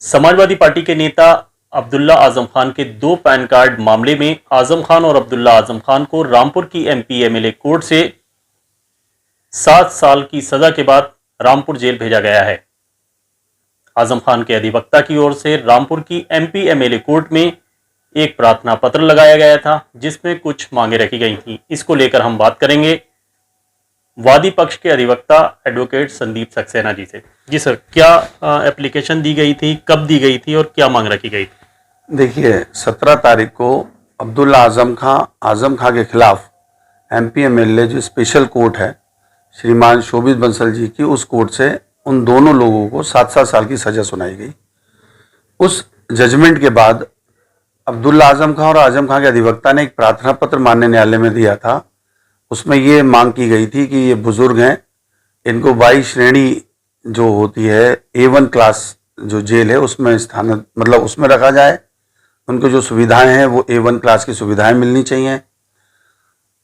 Samajwadi party के नेता अब्दुल्ला आजम खान के 2 पैन कार्ड मामले में आजम खान और अब्दुल्ला आजम खान को रामपुर की एमपी एमएलए कोर्ट से 7 साल की सजा के बाद रामपुर जेल भेजा गया है। आजम खान के अधिवक्ता की ओर से रामपुर की एमपी एमएलए कोर्ट में एक प्रार्थना पत्र लगाया गया था, जिसमें कुछ मांगे रखी गई थी। इसको लेकर हम बात करेंगे वादी पक्ष के अधिवक्ता एडवोकेट संदीप सक्सेना जी से। जी सर, क्या एप्लीकेशन दी गई थी, कब दी गई थी और क्या मांग रखी गई थी? देखिए, 17 तारीख को अब्दुल्ला आजम खां के खिलाफ एमपी एमएलए जो स्पेशल कोर्ट है श्रीमान शोभित बंसल जी की, उस कोर्ट से उन दोनों लोगों को 7-7 साल की सजा सुनाई गई। उस जजमेंट के बाद अब्दुल्ला आजम खां और आजम खां के अधिवक्ता ने एक प्रार्थना पत्र माननीय न्यायालय में दिया था। उसमें ये मांग की गई थी कि ये बुजुर्ग हैं, इनको 22 श्रेणी जो होती है A1 क्लास जो जेल है उसमें उसमें रखा जाए। उनको जो सुविधाएं हैं वो A1 क्लास की सुविधाएं मिलनी चाहिए।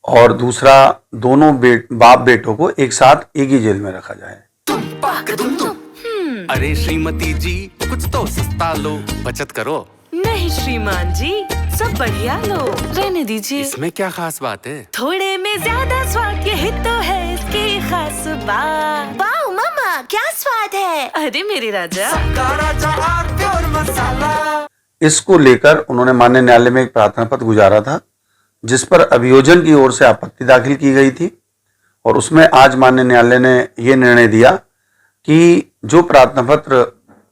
और दूसरा, दोनों बाप बेटों को एक साथ एक ही जेल में रखा जाए। अरे श्रीमती जी, कुछ तो सस्ता लो, बचत करो। नहीं श्रीमान जी, सब बढ़िया लो, रहने दीजिए। इसमें क्या खास बात है? थोड़े में ज्यादा स्वाद, यही तो है इसकी खास बात। वाओ मामा, क्या स्वाद है। अरे मेरे राजा, इसको लेकर उन्होंने माननीय न्यायालय में एक प्रार्थना पत्र गुजारा था, जिस पर अभियोजन की ओर से आपत्ति दाखिल की गई थी। और उसमें आज माननीय न्यायालय ने यह निर्णय दिया कि जो प्रार्थना पत्र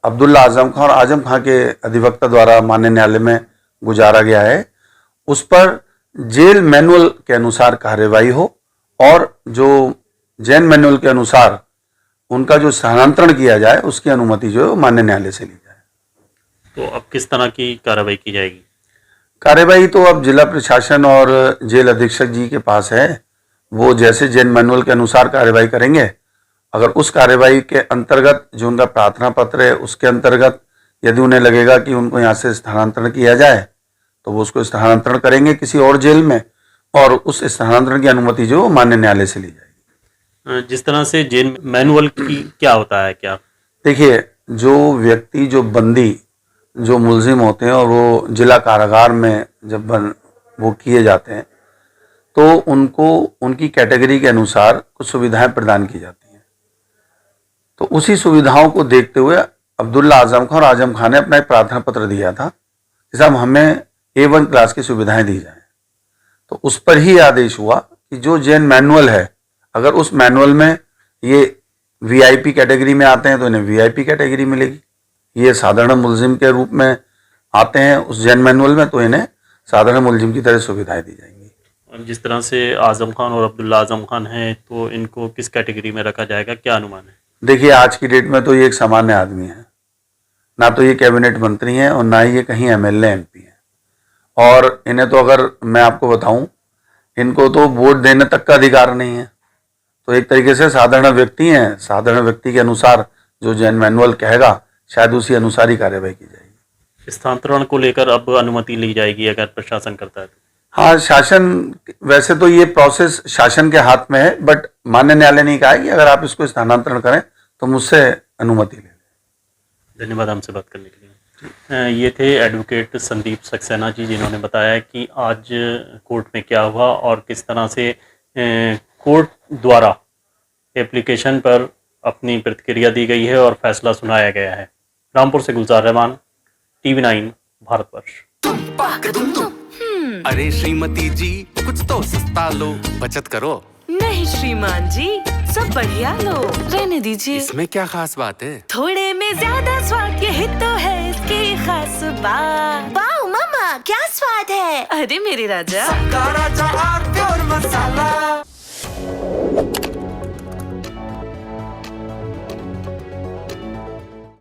अब्दुल्ला आजम खां और आजम खां के अधिवक्ता द्वारा माननीय न्यायालय में गुजारा गया है, उस पर जेल मैनुअल के अनुसार कार्यवाही हो और जो जेल मैनुअल के अनुसार उनका जो स्थानांतरण किया जाए उसकी अनुमति जो है माननीय न्यायालय से ली जाए। तो अब किस तरह की कार्रवाई की जाएगी? कार्यवाही तो अब जिला प्रशासन और जेल अधीक्षक जी के पास है, वो जैसे जेल मैनुअल के अनुसार कार्यवाही करेंगे। अगर उस कार्यवाही के अंतर्गत जो उनका प्रार्थना पत्र है उसके अंतर्गत यदि उन्हें लगेगा कि उनको यहाँ से स्थानांतरण किया जाए तो वो उसको स्थानांतरण करेंगे किसी और जेल में, और उस स्थानांतरण की अनुमति जो माननीय न्यायालय से ली जाएगी। जिस तरह से जेल मैनुअल की क्या होता है? क्या देखिए, जो व्यक्ति, जो बंदी, जो मुलजिम होते हैं और वो जिला कारागार में जब वो किए जाते हैं तो उनको उनकी कैटेगरी के अनुसार कुछ सुविधाएं प्रदान की जाती हैं। तो उसी सुविधाओं को देखते हुए अब्दुल्ला आजम खां और आजम खां ने अपना एक प्रार्थना पत्र दिया था कि साहब हमें A1 क्लास की सुविधाएं दी जाएं। तो उस पर ही आदेश हुआ कि जो जेल मैनुअल है, अगर उस मैनुअल में ये VIP कैटेगरी में आते हैं तो इन्हें VIP कैटेगरी मिलेगी। ये साधारण मुलजिम के रूप में आते हैं उस जेल मैनुअल में, तो इन्हें साधारण मुलजिम की तरह सुविधाएं दी जाएंगी। और जिस तरह से आजम खान और अब्दुल्ला आजम खान हैं, तो इनको किस कैटेगरी में रखा जाएगा, क्या अनुमान है? देखिए, आज की डेट में तो ये एक सामान्य आदमी है, ना तो ये कैबिनेट मंत्री हैं और ना ही ये कहीं MLA MP हैं। और इन्हें तो, अगर मैं आपको बताऊं, इनको तो वोट देने तक का अधिकार नहीं है। तो एक तरीके से साधारण व्यक्ति हैं, साधारण व्यक्ति के अनुसार जो जेल मैनुअल कहेगा शायद उसी अनुसार ही कार्यवाही की जाएगी। स्थानांतरण को लेकर अब अनुमति ली जाएगी अगर प्रशासन करता है? हाँ, शासन, वैसे तो ये प्रोसेस शासन के हाथ में है, बट माननीय न्यायालय ने कहा है कि अगर आप इसको स्थानांतरण करें तो मुझसे अनुमति ले लें। धन्यवाद हमसे बात करने के लिए। ये थे एडवोकेट संदीप सक्सेना जी, जिन्होंने बताया कि आज कोर्ट में क्या हुआ और किस तरह से कोर्ट द्वारा एप्लीकेशन पर अपनी प्रतिक्रिया दी गई है और फैसला सुनाया गया है। रामपुर से गुलजार रहमान, TV9 भारतवर्ष। अरे श्रीमती जी, कुछ तो सस्ता लो, बचत करो। नहीं श्रीमान जी, सब बढ़िया लो, रहने दीजिए। इसमें क्या खास बात है? थोड़े में ज्यादा स्वाद, यही तो है इसकी खास बात। वाओ मामा, क्या स्वाद है। अरे मेरे राजा,